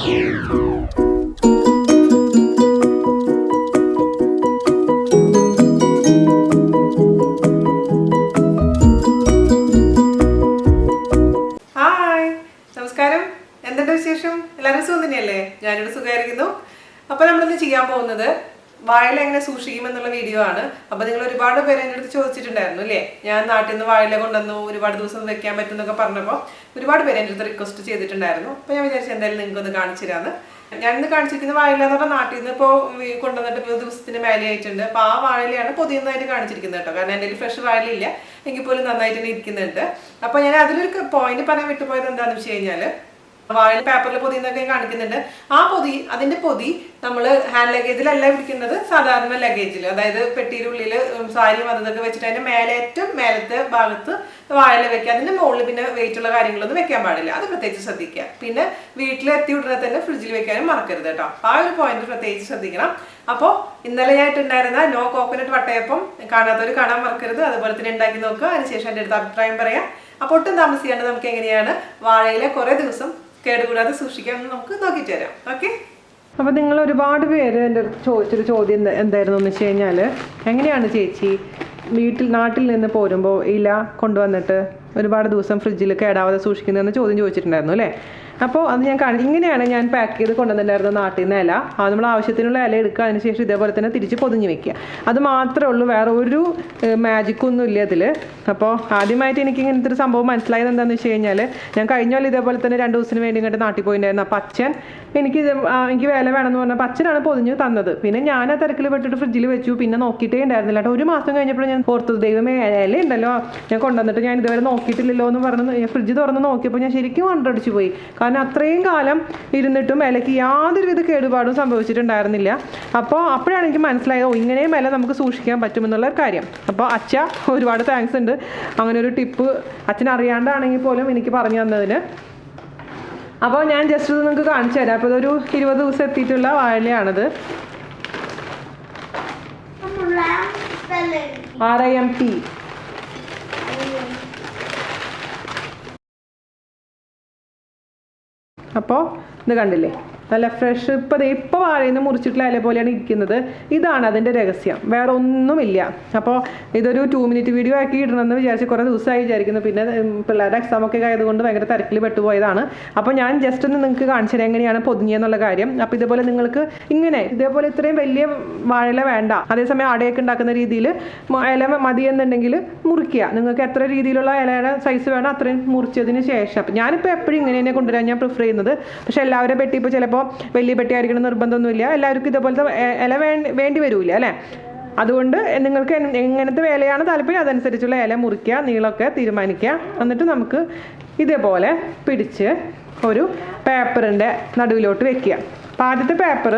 നമസ്കാരം, എന്തുണ്ട് വിശേഷം? എല്ലാവരും സുഖം തന്നെയല്ലേ? ഞാനിവിടെ സുഖമായിരിക്കുന്നു. അപ്പോൾ നമ്മളിന്ന് ചെയ്യാൻ പോകുന്നത് വാഴയില എങ്ങനെ സൂക്ഷിക്കുമെന്നുള്ള വീഡിയോ ആണ്. അപ്പോൾ നിങ്ങൾ ഒരുപാട് പേര് എൻ്റെ അടുത്ത് ചോദിച്ചിട്ടുണ്ടായിരുന്നു അല്ലേ, ഞാൻ നാട്ടിൽ നിന്ന് വാഴയില കൊണ്ടുവന്നു ഒരുപാട് ദിവസം വെക്കാൻ പറ്റുമെന്നൊക്കെ പറഞ്ഞപ്പോൾ ഒരുപാട് പേര് എൻ്റെ അടുത്ത് റിക്വസ്റ്റ് ചെയ്തിട്ടുണ്ടായിരുന്നു. അപ്പോൾ ഞാൻ വിചാരിച്ചു എന്തായാലും നിങ്ങൾക്കൊന്ന് കാണിച്ചു തരാമെന്ന്. ഞാനിന്ന് കാണിച്ചിരിക്കുന്ന വാഴയില എന്ന് പറഞ്ഞാൽ നാട്ടിൽ നിന്ന് ഇപ്പോൾ കൊണ്ടുവന്നിട്ട് 1 ദിവസത്തിന് മേലെ ആയിട്ടുണ്ട്. അപ്പോൾ ആ വാഴയിലയാണ് പൊതിയുന്നതായിട്ട് കാണിച്ചിരിക്കുന്നത് കേട്ടോ. കാരണം എൻ്റെ ഫ്രഷ് വാഴയിലില്ല, എങ്കിൽ പോലും നന്നായിട്ട് തന്നെ ഇരിക്കുന്നുണ്ട്. അപ്പോൾ ഞാൻ അതിലൊരു പോയിന്റ് പറയാൻ വിട്ടുപോയത് എന്താണെന്ന് വെച്ച് കഴിഞ്ഞാൽ, വാഴ പേപ്പറിൽ പൊതിന്നൊക്കെ കാണിക്കുന്നുണ്ട്. അതിന്റെ പൊതി നമ്മൾ ഹാൻഡ് ലഗേജിലല്ല പിടിക്കുന്നത്, സാധാരണ ലഗേജിൽ, അതായത് പെട്ടിയുടെ ഉള്ളിൽ സാരിയും അതൊക്കെ വെച്ചിട്ട് അതിന്റെ ഏറ്റവും മേലത്തെ ഭാഗത്ത് വാഴയില വെക്കുക. അതിന്റെ മുകളിൽ പിന്നെ വെയിറ്റ് ഉള്ള കാര്യങ്ങളൊന്നും വെക്കാൻ പാടില്ല, അത് പ്രത്യേകിച്ച് ശ്രദ്ധിക്കുക. പിന്നെ വീട്ടിലെത്തി ഉടനെ തന്നെ ഫ്രിഡ്ജിൽ വെക്കാനും മറക്കരുത് കേട്ടോ. ആ ഒരു പോയിന്റ് പ്രത്യേകിച്ച് ശ്രദ്ധിക്കണം. അപ്പോൾ ഇന്നലെ ഞായിട്ടുണ്ടായിരുന്ന നോ കോക്കനട്ട് വട്ടയപ്പം കാണാത്തവർ കാണാൻ മറക്കരുത്. അതുപോലെ തന്നെ ഉണ്ടാക്കി നോക്കുക. അതിനുശേഷം എൻ്റെ അടുത്ത് അഭിപ്രായം പറയാം. അപ്പോൾ ഒട്ടും താമസിക്കാണ്ട് നമുക്ക് എങ്ങനെയാണ് വാഴയില കുറേ ദിവസം കേടുകൂടാതെ സൂക്ഷിക്കാമെന്ന് നമുക്ക് നോക്കിയിട്ട് വരാം. ഓക്കെ. അപ്പോൾ നിങ്ങൾ ഒരുപാട് പേര് എൻ്റെ അടുത്ത് ചോദിച്ചൊരു ചോദ്യം എന്തായിരുന്നു എന്ന് വെച്ച് കഴിഞ്ഞാൽ, എങ്ങനെയാണ് ചേച്ചി നാട്ടിൽ നിന്ന് പോരുമ്പോൾ ഇല കൊണ്ടുവന്നിട്ട് ഒരുപാട് ദിവസം ഫ്രിഡ്ജിൽ കേടാവാതെ സൂക്ഷിക്കുന്നതെന്ന് ചോദ്യം ചോദിച്ചിട്ടുണ്ടായിരുന്നു അല്ലേ. അപ്പോൾ അത് ഇങ്ങനെയാണ് ഞാൻ പാക്ക് ചെയ്ത് കൊണ്ടുവന്നിട്ടുണ്ടായിരുന്നു നാട്ടിൽ നിന്ന് ഇല. അത് നമ്മൾ ആവശ്യത്തിനുള്ള ഇല എടുക്കുക, അതിനുശേഷം ഇതേപോലെ തന്നെ തിരിച്ച് പൊതിഞ്ഞ് വെക്കുക. അത് മാത്രമേ ഉള്ളൂ, വേറെ ഒരു മാജിക്കൊന്നും ഇല്ല അതിൽ. അപ്പോൾ ആദ്യമായിട്ട് എനിക്ക് ഇങ്ങനത്തെ ഒരു സംഭവം മനസ്സിലായത് എന്താണെന്ന് വെച്ച് കഴിഞ്ഞാൽ, ഞാൻ കഴിഞ്ഞ പോലെ ഇതേപോലെ തന്നെ 2 ദിവസത്തിന് വേണ്ടി ഇങ്ങോട്ട് നാട്ടിൽ പോയിട്ടുണ്ടായിരുന്നു. അപ്പോൾ അച്ഛൻ എനിക്ക് ഇല വേണമെന്ന് പറഞ്ഞപ്പോൾ അച്ഛനാണ് പൊതിഞ്ഞ് തന്നത്. പിന്നെ ഞാൻ ആ തിരക്കിൽ പെട്ടിട്ട് ഫ്രിഡ്ജിൽ വെച്ചു. പിന്നെ നോക്കിയിട്ടേ ഉണ്ടായിരുന്നില്ല കേട്ടോ. 1 മാസം കഴിഞ്ഞപ്പോൾ ഞാൻ ഓർത്തത്, ദൈവമേ ഇല ഉണ്ടല്ലോ, ഞാൻ കൊണ്ടുവന്നിട്ട് ഞാൻ ഇതുവരെ നോക്കിയിട്ടില്ലല്ലോ എന്ന് പറഞ്ഞ് ഫ്രിഡ്ജ് തുറന്ന് നോക്കിയപ്പോൾ ഞാൻ ശരിക്കും വണ്ടടിച്ചു പോയി. കാരണം അത്രയും കാലം ഇരുന്നിട്ടും ഇലയ്ക്ക് യാതൊരുവിധ കേടുപാടും സംഭവിച്ചിട്ടുണ്ടായിരുന്നില്ല. അപ്പോഴാണ് എനിക്ക് മനസ്സിലായത്, ഇങ്ങനെയും ഇല നമുക്ക് സൂക്ഷിക്കാൻ പറ്റുമെന്നുള്ള കാര്യം. അപ്പോൾ അച്ഛ ഒരുപാട് താങ്ക്സ് ഉണ്ട്, അങ്ങനെ ഒരു ടിപ്പ് അച്ഛൻ അറിയാണ്ടാണെങ്കിൽ പോലും എനിക്ക് പറഞ്ഞു തന്നതിന്. അപ്പോൾ ഞാൻ ജസ്റ്റ് ഇത് നിങ്ങൾക്ക് കാണിച്ചു തരാം. അപ്പോൾ ഇതൊരു 20 ദിവസം എത്തിയിട്ടുള്ള വാഴയിലയാണിത്. RIMP. അപ്പോൾ ഇത് കണ്ടില്ലേ, നല്ല ഫ്രഷ്. ഇപ്പോൾ വാഴയിൽ നിന്ന് മുറിച്ചിട്ടുള്ള ഇല പോലെയാണ് ഇരിക്കുന്നത്. ഇതാണ് അതിൻ്റെ രഹസ്യം, വേറെ ഒന്നുമില്ല. അപ്പോൾ ഇതൊരു 2 മിനിറ്റ് വീഡിയോ ആക്കി ഇടണമെന്ന് വിചാരിച്ച് കുറേ ദിവസമായി വിചാരിക്കുന്നു. പിന്നെ പിള്ളേരുടെ എക്സാമൊക്കെ ആയതുകൊണ്ട് ഭയങ്കര തിരക്കിൽ പെട്ടുപോയതാണ്. അപ്പോൾ ഞാൻ ജസ്റ്റ് ഒന്ന് നിങ്ങൾക്ക് കാണിച്ചു തരാം എങ്ങനെയാണ് പൊതിഞ്ഞെന്നുള്ള കാര്യം. അപ്പോൾ ഇതേപോലെ നിങ്ങൾക്ക് ഇതേപോലെ ഇത്രയും വലിയ വാഴയില വേണ്ട, അതേസമയം അടയൊക്കെ ഉണ്ടാക്കുന്ന രീതിയിൽ ഇല മതിയെന്നുണ്ടെങ്കിൽ മുറിക്കുക. നിങ്ങൾക്ക് എത്ര രീതിയിലുള്ള ഇലയുടെ സൈസ് വേണം അത്രയും മുറിച്ചതിന് ശേഷം. അപ്പം ഞാനിപ്പോൾ എപ്പോഴും ഇങ്ങനെ തന്നെ കൊണ്ടുവരാൻ ഞാൻ പ്രിഫർ ചെയ്യുന്നത്. പക്ഷേ എല്ലാവരുടെ പെട്ടി ഇപ്പോൾ ചിലപ്പോൾ വലിയ പെട്ടി ആയിരിക്കണം നിർബന്ധമൊന്നുമില്ല. എല്ലാവർക്കും ഇതേപോലത്തെ ഇല വേണ്ടി വരില്ല അല്ലേ. അതുകൊണ്ട് നിങ്ങൾക്ക് എങ്ങനത്തെ ഇലയാണ് താല്പര്യം അതനുസരിച്ചുള്ള ഇല മുറിക്കുക, നീളമൊക്കെ തീരുമാനിക്കുക. എന്നിട്ട് നമുക്ക് ഇതേപോലെ പിടിച്ച് ഒരു പേപ്പറിൻ്റെ നടുവിലോട്ട് വെക്കുക. അപ്പോൾ ആദ്യത്തെ പേപ്പർ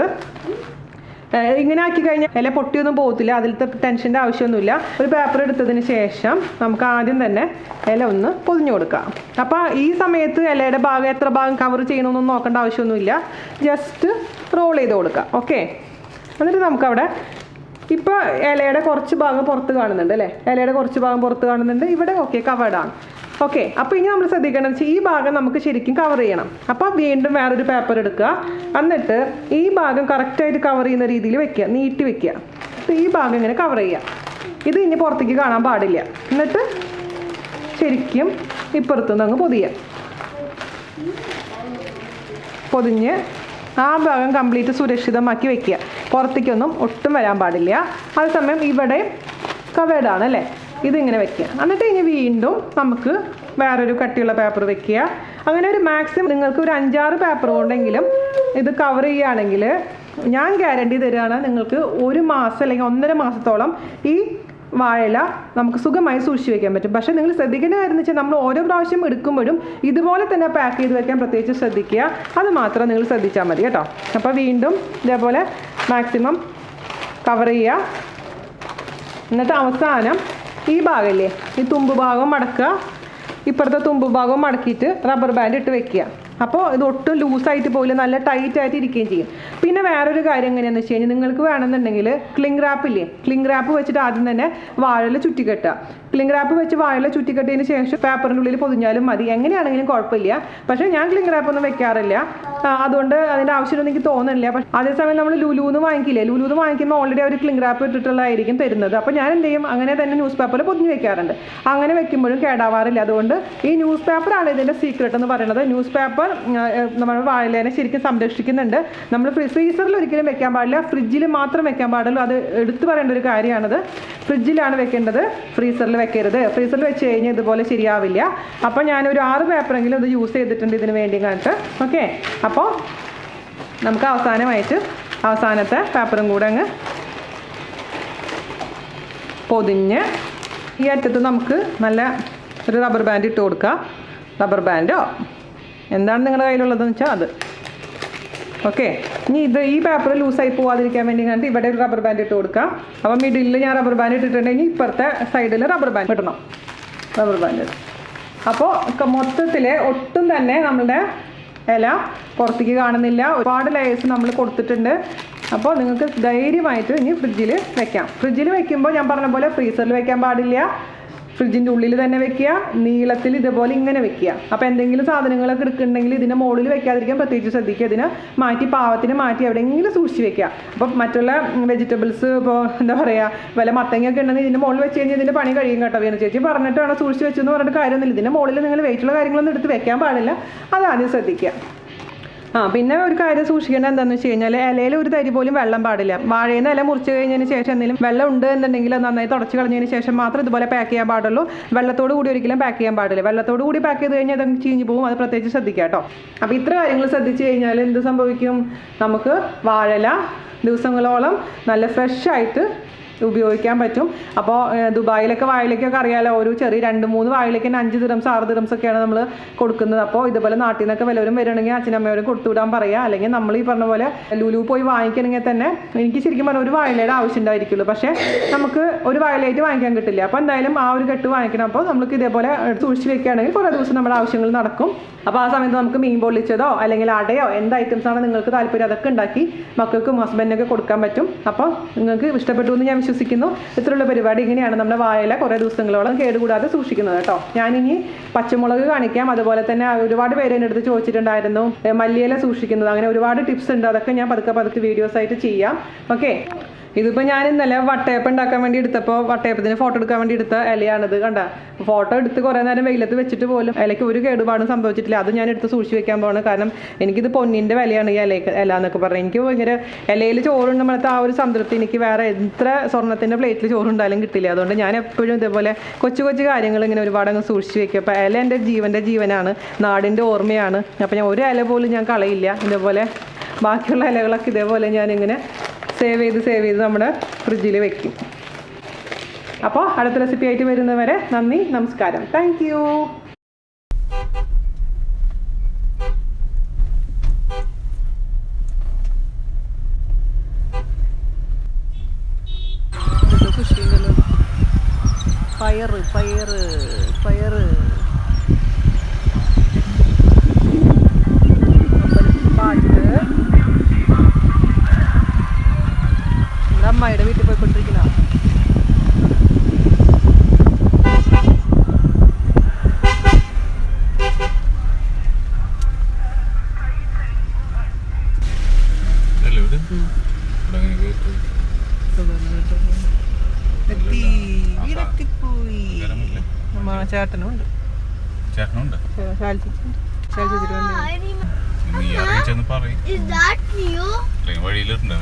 ഇങ്ങനെ ആക്കി കഴിഞ്ഞാൽ ഇല പൊട്ടിയൊന്നും പോകത്തില്ല, അതിലത്തെ ടെൻഷൻ്റെ ആവശ്യമൊന്നുമില്ല. ഒരു പേപ്പർ എടുത്തതിന് ശേഷം നമുക്ക് ആദ്യം തന്നെ ഇല ഒന്ന് പൊതിഞ്ഞു കൊടുക്കാം. അപ്പോൾ ഈ സമയത്ത് ഇലയുടെ എത്ര ഭാഗം കവർ ചെയ്യണമെന്നൊന്നും നോക്കേണ്ട ആവശ്യമൊന്നുമില്ല, ജസ്റ്റ് റോൾ ചെയ്ത് കൊടുക്കാം. ഓക്കെ. എന്നിട്ട് നമുക്കവിടെ ഇപ്പോൾ ഇലയുടെ കുറച്ച് ഭാഗം പുറത്ത് കാണുന്നുണ്ട് അല്ലേ, ഇലയുടെ കുറച്ച് ഭാഗം പുറത്ത് കാണുന്നുണ്ട്. ഇവിടെ ഓക്കെ കവേർഡാണ്. ഓക്കെ. അപ്പോൾ ഇനി നമ്മൾ ശ്രദ്ധിക്കണം വെച്ചാൽ ഈ ഭാഗം നമുക്ക് ശരിക്കും കവർ ചെയ്യണം. അപ്പോൾ വീണ്ടും വേറൊരു പേപ്പർ എടുക്കുക, എന്നിട്ട് ഈ ഭാഗം കറക്റ്റായിട്ട് കവർ ചെയ്യുന്ന രീതിയിൽ വെക്കുക, നീട്ടി വെക്കുക. അപ്പോൾ ഈ ഭാഗം ഇങ്ങനെ കവർ ചെയ്യുക. ഇത് ഇനി പുറത്തേക്ക് കാണാൻ പാടില്ല. എന്നിട്ട് ശരിക്കും ഇപ്പുറത്തുനിന്ന് അങ്ങ് പൊതിഞ്ഞ് ആ ഭാഗം കംപ്ലീറ്റ് സുരക്ഷിതമാക്കി വെക്കുക. പുറത്തേക്കൊന്നും ഒട്ടും വരാൻ പാടില്ല. അതേസമയം ഇവിടെ കവേർഡാണ് അല്ലേ, ഇതിങ്ങനെ വെക്കുക. എന്നിട്ട് ഇനി വീണ്ടും നമുക്ക് വേറൊരു കട്ടിയുള്ള പേപ്പർ വെക്കുക. അങ്ങനെ ഒരു മാക്സിമം നിങ്ങൾക്ക് ഒരു 5-6 പേപ്പർ കൊണ്ടെങ്കിലും ഇത് കവർ ചെയ്യുകയാണെങ്കിൽ ഞാൻ ഗ്യാരണ്ടി തരികയാണ്, നിങ്ങൾക്ക് 1 മാസം അല്ലെങ്കിൽ 1.5 മാസത്തോളം ഈ വാഴയില നമുക്ക് സുഖമായി സൂക്ഷിച്ച് വെക്കാൻ പറ്റും. പക്ഷേ നിങ്ങൾ ശ്രദ്ധിക്കേണ്ട കാര്യം എന്ന് വെച്ചാൽ, നമ്മൾ ഓരോ പ്രാവശ്യം എടുക്കുമ്പോഴും ഇതുപോലെ തന്നെ പാക്ക് ചെയ്ത് വെക്കാൻ പ്രത്യേകിച്ച് ശ്രദ്ധിക്കുക. അത് മാത്രം നിങ്ങൾ ശ്രദ്ധിച്ചാൽ മതി കേട്ടോ. അപ്പോൾ വീണ്ടും ഇതേപോലെ മാക്സിമം കവർ ചെയ്യുക. എന്നിട്ട് അവസാനം ഈ ഭാഗമില്ലേ, ഈ തുമ്പ് ഭാഗം മടക്കുക, ഇപ്പുറത്തെ തുമ്പ് ഭാഗം മടക്കിയിട്ട് റബ്ബർ ബാൻഡ് ഇട്ട് വെക്കുക. അപ്പോൾ ഇത് ഒട്ടും ലൂസായിട്ട് പോയില്ല, നല്ല ടൈറ്റ് ആയിട്ട് ഇരിക്കുകയും ചെയ്യും. പിന്നെ വേറൊരു കാര്യം എങ്ങനെയാണെന്ന് വെച്ച് കഴിഞ്ഞാൽ നിങ്ങൾക്ക് വേണമെന്നുണ്ടെങ്കിൽ ക്ലിംഗ് റാപ്പ് ഇല്ലേ, ക്ലിംഗ് റാപ്പ് വെച്ചിട്ട് ആദ്യം തന്നെ വാഴയിൽ ചുറ്റിക്കെട്ടുക. ക്ലിംഗ് റാപ്പ് വെച്ച് വാഴയിൽ ചുറ്റിക്കെട്ടിയതിന് ശേഷം പേപ്പറിൻ്റെ ഉള്ളിൽ പൊതിഞ്ഞാലും മതി, എങ്ങനെയാണെങ്കിലും കുഴപ്പമില്ല. പക്ഷേ ഞാൻ ക്ലിംഗ് റാപ്പ് ഒന്നും വെക്കാറില്ല, അതുകൊണ്ട് അതിൻ്റെ ആവശ്യമൊന്നും എനിക്ക് തോന്നുന്നില്ല. പക്ഷേ അതേസമയം നമ്മൾ ലുലുന്ന് വാങ്ങിക്കില്ലേ, ലുലുന്ന് വാങ്ങിക്കുമ്പോൾ ഓൾറെഡി അവർ ക്ലിംഗ് റാപ്പ് ഇട്ടിട്ടുള്ളതായിരിക്കും തരുന്നത്. അപ്പോൾ ഞാൻ എന്ത് ചെയ്യും, അങ്ങനെ തന്നെ ന്യൂസ് പേപ്പറിൽ പൊതിഞ്ഞ് വെക്കാറുണ്ട്. അങ്ങനെ വെക്കുമ്പോഴും കേടാവാറില്ല. അതുകൊണ്ട് ഈ ന്യൂസ് പേപ്പറാണ് ഇതിൻ്റെ സീക്രട്ട് എന്ന് പറയുന്നത്. ന്യൂസ് പേപ്പർ നമ്മൾ വാഴയിലേനെ ശരിക്കും സംരക്ഷിക്കുന്നുണ്ട്. നമ്മൾ ഫ്രീസറിൽ ഒരിക്കലും വെക്കാൻ പാടില്ല, ഫ്രിഡ്ജിൽ മാത്രം വെക്കാൻ പാടുള്ളൂ. അത് എടുത്തു പറയേണ്ട ഒരു കാര്യമാണത്. ഫ്രിഡ്ജിലാണ് വെക്കേണ്ടത്, ഫ്രീസറിൽ വെക്കരുത്. ഫ്രീസറിൽ വെച്ച് കഴിഞ്ഞാൽ ഇതുപോലെ ശരിയാവില്ല. അപ്പോൾ ഞാനൊരു 6 പേപ്പറെങ്കിലും ഇത് യൂസ് ചെയ്തിട്ടുണ്ട് ഇതിന് വേണ്ടി കാണിട്ട്. ഓക്കെ, അപ്പോൾ നമുക്ക് അവസാനത്തെ പേപ്പറും കൂടെ അങ്ങ് പൊതിഞ്ഞ് ഈ അറ്റത്ത് നമുക്ക് നല്ല ഒരു റബ്ബർ ബാൻഡ് ഇട്ട് കൊടുക്കുക. റബ്ബർ ബാൻഡോ എന്താണ് നിങ്ങളുടെ കയ്യിലുള്ളതെന്ന് വെച്ചാൽ അത്. ഓക്കെ, ഇനി ഈ പേപ്പർ ലൂസായി പോവാതിരിക്കാൻ വേണ്ടി കണ്ടിട്ട് ഇവിടെ ഒരു റബ്ബർ ബാൻഡ് ഇട്ട് കൊടുക്കാം. അപ്പം മിഡിലിൽ ഞാൻ റബ്ബർ ബാൻഡ് ഇട്ടിട്ടുണ്ടെങ്കിൽ ഇപ്പുറത്തെ സൈഡിൽ റബ്ബർ ബാൻഡ് ഇടണം. റബ്ബർ ബാൻഡ് അപ്പോൾ മൊത്തത്തിൽ ഒട്ടും തന്നെ നമ്മളുടെ ഇല പുറത്തേക്ക് കാണുന്നില്ല. ഒരുപാട് ലെയേഴ്സ് നമ്മൾ കൊടുത്തിട്ടുണ്ട്. അപ്പോൾ നിങ്ങൾക്ക് ധൈര്യമായിട്ട് ഇനി ഫ്രിഡ്ജിൽ വെക്കാം. ഫ്രിഡ്ജിൽ വെക്കുമ്പോൾ ഞാൻ പറഞ്ഞ പോലെ ഫ്രീസറിൽ വെക്കാൻ പാടില്ല, ഫ്രിഡ്ജിൻ്റെ ഉള്ളിൽ തന്നെ വെക്കുക, നീളത്തിൽ ഇതുപോലെ ഇങ്ങനെ വെക്കുക. അപ്പോൾ എന്തെങ്കിലും സാധനങ്ങളൊക്കെ എടുക്കുന്നുണ്ടെങ്കിൽ ഇതിൻ്റെ മുകളിൽ വെക്കാതിരിക്കാൻ പ്രത്യേകിച്ച് ശ്രദ്ധിക്കുക. ഇതിനെ പാവത്തിന് മാറ്റി എവിടെയെങ്കിലും സൂക്ഷിച്ച് വെക്കുക. അപ്പോൾ മറ്റുള്ള വെജിറ്റബിൾസ് ഇപ്പോൾ എന്താ പറയുക, വല്ല മത്തങ്ങയൊക്കെ ഉണ്ടെങ്കിൽ ഇതിൻ്റെ മുകളിൽ വെച്ച് കഴിഞ്ഞാൽ ഇതിൻ്റെ പണി കഴിയും കേട്ടോ. വീണ ചേച്ചി പറഞ്ഞിട്ട് വേണം സൂക്ഷിച്ച് വെച്ചെന്ന് പറഞ്ഞിട്ട് കാര്യമൊന്നുമില്ല. ഇതിൻ്റെ മുകളിൽ നിങ്ങൾ വെയിറ്റുള്ള കാര്യങ്ങളൊന്നും എടുത്ത് വെക്കാൻ പാടില്ല, അതാദ്യം ശ്രദ്ധിക്കുക. പിന്നെ ഒരു കാര്യം സൂക്ഷിക്കേണ്ടത് എന്താണെന്ന് വെച്ച് കഴിഞ്ഞാൽ ഇലയിൽ ഒരു തരി പോലും വെള്ളം പാടില്ല. വാഴയിൽ നിന്ന് ഇല മുറിച്ച് കഴിഞ്ഞതിന് ശേഷം എന്തെങ്കിലും വെള്ളം ഉണ്ട് എന്നുണ്ടെങ്കിൽ അത് നന്നായി തുടച്ച് കളഞ്ഞതിന് ശേഷം മാത്രം ഇതുപോലെ പാക്ക് ചെയ്യാൻ പാടുള്ളൂ. വെള്ളത്തോട് കൂടി ഒരിക്കലും പാക്ക് ചെയ്യാൻ പാടില്ല. വെള്ളത്തോട് കൂടി പാക്ക് ചെയ്ത് കഴിഞ്ഞാൽ അത് ചീഞ്ഞ് പോകും. അത് പ്രത്യേകിച്ച് ശ്രദ്ധിക്കുക കേട്ടോ. അപ്പോൾ ഇത്ര കാര്യങ്ങൾ ശ്രദ്ധിച്ച് കഴിഞ്ഞാൽ എന്ത് സംഭവിക്കും, നമുക്ക് വാഴയില ദിവസങ്ങളോളം നല്ല ഫ്രഷായിട്ട് ഉപയോഗിക്കാൻ പറ്റും. അപ്പോൾ ദുബായിലൊക്കെ വാഴയിലേക്കൊക്കെ അറിയാലോ, ഒരു ചെറിയ 2-3 വാഴയിലേക്ക് 5 ദിറംസ് 6 ദിറംസ് ഒക്കെയാണ് നമ്മൾ കൊടുക്കുന്നത്. അപ്പോൾ ഇതുപോലെ നാട്ടിൽ നിന്നൊക്കെ വല്ലവരും വരണമെങ്കിൽ അച്ഛനമ്മയോരും കൊടുത്തുവിടാൻ പറയുക. അല്ലെങ്കിൽ നമ്മൾ ഈ പറഞ്ഞ പോലെ ലുലു പോയി വാങ്ങിക്കണമെങ്കിൽ തന്നെ എനിക്ക് ശരിക്കും പറഞ്ഞാൽ ഒരു വാഴയിലയുടെ ആവശ്യം ഉണ്ടായിരിക്കുള്ളൂ. പക്ഷേ നമുക്ക് ഒരു വാഴയിലായിട്ട് വാങ്ങിക്കാൻ കിട്ടില്ല. അപ്പോൾ എന്തായാലും ആ ഒരു കെട്ട് വാങ്ങിക്കണം. അപ്പോൾ നമുക്ക് ഇതേപോലെ സൂക്ഷിച്ച് വെക്കുകയാണെങ്കിൽ കുറേ ദിവസം നമ്മുടെ ആവശ്യങ്ങൾ നടക്കും. അപ്പോൾ ആ സമയത്ത് നമുക്ക് മീൻ പൊള്ളിച്ചതോ അല്ലെങ്കിൽ അടയോ എന്ത് ഐറ്റംസാണ് നിങ്ങൾക്ക് താല്പര്യം അതൊക്കെ ഉണ്ടാക്കി മക്കൾക്കും ഹസ്ബൻഡിനൊക്കെ കൊടുക്കാൻ പറ്റും. അപ്പോൾ നിങ്ങൾക്ക് ഇഷ്ടപ്പെട്ടു എന്ന് ഞാൻ വിശ്വസിക്കുന്നു. ഇത്രയുള്ള പരിപാടി ഇങ്ങനെയാണ് നമ്മുടെ വാഴയില കുറേ ദിവസങ്ങളോളം കേടുകൂടാതെ സൂക്ഷിക്കുന്നത് കേട്ടോ. ഞാനിനി പച്ചമുളക് കാണിക്കാം. അതുപോലെ തന്നെ ഒരുപാട് പേര് എൻ്റെ അടുത്ത് ചോദിച്ചിട്ടുണ്ടായിരുന്നു മല്ലിയില സൂക്ഷിക്കുന്നത്. അങ്ങനെ ഒരുപാട് ടിപ്സ് ഉണ്ട്. അതൊക്കെ ഞാൻ പതുക്കെ വീഡിയോസ് ആയിട്ട് ചെയ്യാം. ഓക്കെ, ഇതിപ്പോൾ ഞാൻ ഇന്നലെ വട്ടയപ്പം ഉണ്ടാക്കാൻ വേണ്ടി എടുത്തപ്പോൾ വട്ടയപ്പത്തിന് ഫോട്ടോ എടുക്കാൻ വേണ്ടി എടുത്ത ഇലയാണിത്. കണ്ട, ഫോട്ടോ എടുത്ത് കുറേ നേരം വെയിലത്ത് വെച്ചിട്ട് പോലും ഇലയ്ക്ക് ഒരു കേടുപാടും സംഭവിച്ചിട്ടില്ല. അത് ഞാൻ എടുത്ത് സൂക്ഷിച്ച് വെക്കാൻ പോകണം. കാരണം എനിക്കിത് പൊന്നിൻ്റെ വിലയാണ് ഈ ഇല എന്നൊക്കെ പറഞ്ഞാൽ. എനിക്ക് ഭയങ്കര ഇലയിൽ ചോറുണ്ടുമ്പോഴത്തെ ആ ഒരു സംതൃപ്തി എനിക്ക് വേറെ എത്ര സ്വർണ്ണത്തിൻ്റെ പ്ലേറ്റിൽ ചോറുണ്ടായാലും കിട്ടില്ല. അതുകൊണ്ട് ഞാൻ എപ്പോഴും ഇതേപോലെ കൊച്ചു കാര്യങ്ങൾ ഇങ്ങനെ ഒരുപാട് അങ്ങ് സൂക്ഷിച്ച് വെക്കും. അപ്പോൾ ഇല എൻ്റെ ജീവനാണ്, നാടിൻ്റെ ഓർമ്മയാണ്. അപ്പോൾ ഞാൻ ഒരു ഇല പോലും ഞാൻ കളയില്ല. ഇതേപോലെ ബാക്കിയുള്ള ഇലകളൊക്കെ ഇതേപോലെ ഞാനിങ്ങനെ സേവ് ചെയ്ത് നമ്മുടെ ഫ്രിഡ്ജിൽ വെക്കും. അപ്പോൾ അടുത്ത റെസിപ്പി ആയിട്ട് വരുന്നവരെ നന്ദി, നമസ്കാരം, താങ്ക് യു. പയറ് അമ്മയുടെ വീട്ടിൽ പോയിക്കൊണ്ടിരിക്കുന്ന ചേട്ടനുണ്ട് വഴിയിലിട്ടുണ്ട്.